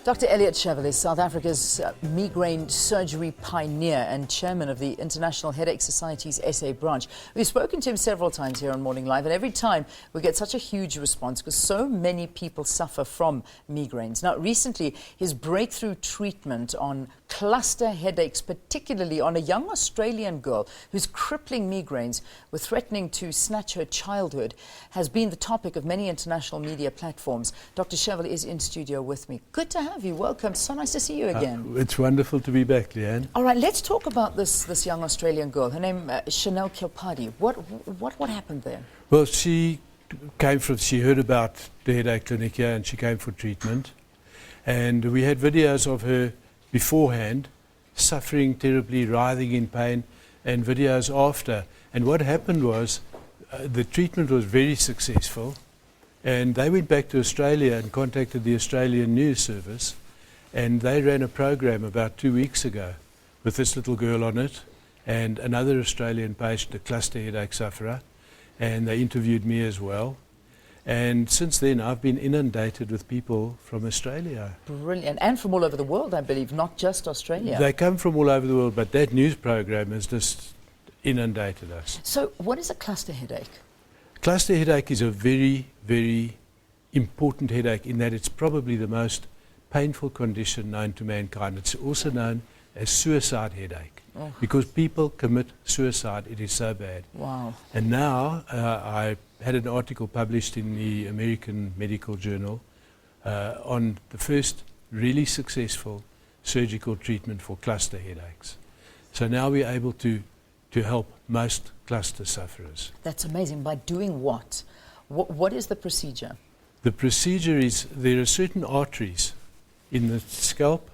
Dr. Elliot Chevalier is South Africa's migraine surgery pioneer and chairman of the International Headache Society's SA branch. We've spoken to him several times here on Morning Live, and every time we get such a huge response because so many people suffer from migraines. Now, recently, his breakthrough treatment on cluster headaches, particularly on a young Australian girl whose crippling migraines were threatening to snatch her childhood, has been the topic of many international media platforms. Dr. Chevalier is in studio with me. Good to have you. Welcome. So nice to see you again. It's wonderful to be back, Leanne. All right, let's talk about this young Australian girl. Her name Chanel Kilpadi. What happened there? Well, she heard about the headache clinic here and she came for treatment. And we had videos of her beforehand, suffering terribly, writhing in pain, and videos after. And what happened was the treatment was very successful. And they went back to Australia and contacted the Australian News Service, and they ran a program about 2 weeks ago with this little girl on it and another Australian patient, a cluster headache sufferer, and they interviewed me as well. And since then, I've been inundated with people from Australia. Brilliant. And from all over the world, I believe, not just Australia. They come from all over the world, but that news program has just inundated us. So what is a cluster headache? Cluster headache is a very, very important headache in that it's probably the most painful condition known to mankind. It's also known as suicide headache because people commit suicide. It is so bad. Wow. And now I had an article published in the American Medical Journal on the first really successful surgical treatment for cluster headaches. So now we're able to help most cluster sufferers. That's amazing. By doing what? What is the procedure? The procedure is there are certain arteries in the scalp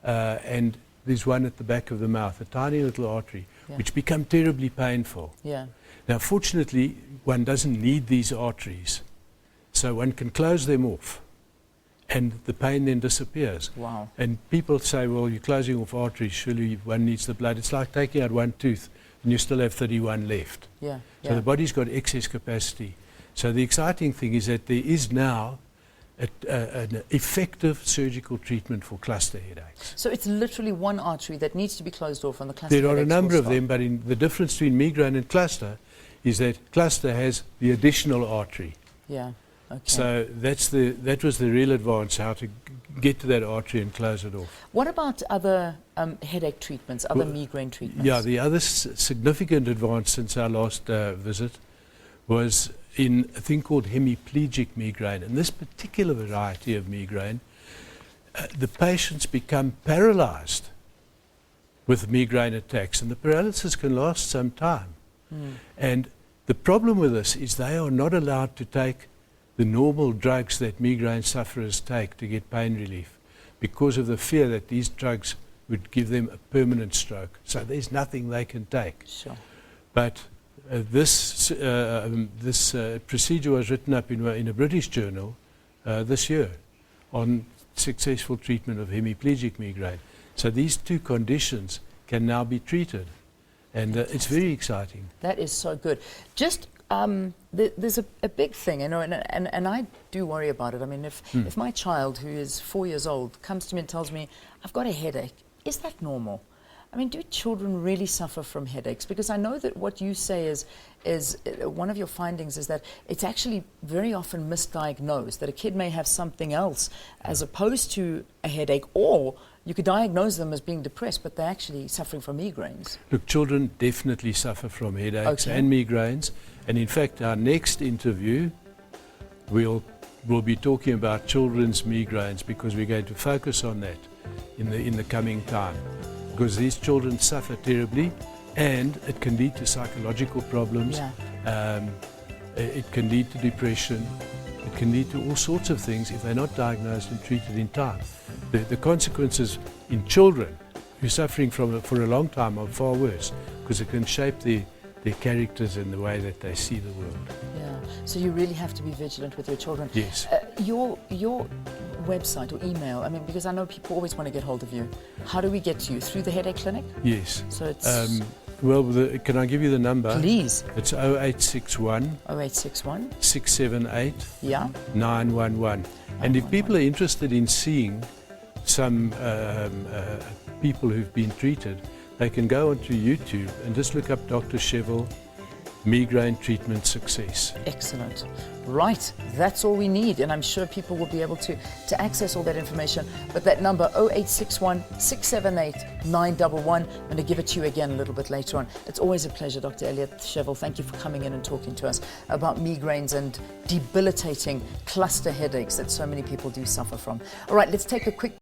and there's one at the back of the mouth, a tiny little artery, which become terribly painful. Yeah. Now, fortunately, one doesn't need these arteries, so one can close them off and the pain then disappears. Wow. And people say, well, you're closing off arteries, surely one needs the blood. It's like taking out one tooth and you still have 31 left. Yeah. So the body's got excess capacity. So the exciting thing is that there is now an effective surgical treatment for cluster headaches. So it's literally one artery that needs to be closed off on the cluster There are a headaches number will of them, but the difference between migraine and cluster is that cluster has the additional artery. Yeah. Okay. So that was the real advance, how to get to that artery and close it off. What about other headache treatments, other migraine treatments? Yeah, the other significant advance since our last visit was in a thing called hemiplegic migraine. And this particular variety of migraine, the patients become paralyzed with migraine attacks, and the paralysis can last some time. And the problem with this is they are not allowed to take the normal drugs that migraine sufferers take to get pain relief because of the fear that these drugs would give them a permanent stroke. So there's nothing they can take. Sure. But this procedure was written up in a British journal this year on successful treatment of hemiplegic migraine. So these two conditions can now be treated, and it's very exciting. That is so good. Just there's a big thing, you know, and I do worry about it. I mean, if my child, who is 4 years old, comes to me and tells me, I've got a headache, is that normal? I mean, do children really suffer from headaches? Because I know that what you say is one of your findings is that it's actually very often misdiagnosed, that a kid may have something else as opposed to a headache, or you could diagnose them as being depressed, but they're actually suffering from migraines. Look, children definitely suffer from headaches and migraines. And in fact, our next interview, we'll be talking about children's migraines because we're going to focus on that in the coming time. Because these children suffer terribly, and it can lead to psychological problems. Yeah. It can lead to depression. It can lead to all sorts of things if they're not diagnosed and treated in time. The consequences in children who are suffering from it for a long time are far worse because it can shape their characters and the way that they see the world. Yeah. So you really have to be vigilant with your children. Yes. Your website or email, I mean, because I know people always want to get hold of you. How do we get to you? Through the headache clinic? Yes. So it's... well, can I give you the number? Please. It's 0861 0861 678 yeah 911. And if people are interested in seeing some people who've been treated, they can go onto YouTube and just look up Dr. Chevel, migraine treatment success. Excellent. Right, that's all we need, and I'm sure people will be able to access all that information. But that number, 0861 678 911, I'm going to give it to you again a little bit later on. It's always a pleasure, Dr. Elliot Chevel. Thank you for coming in and talking to us about migraines and debilitating cluster headaches that so many people do suffer from. All right, let's take a quick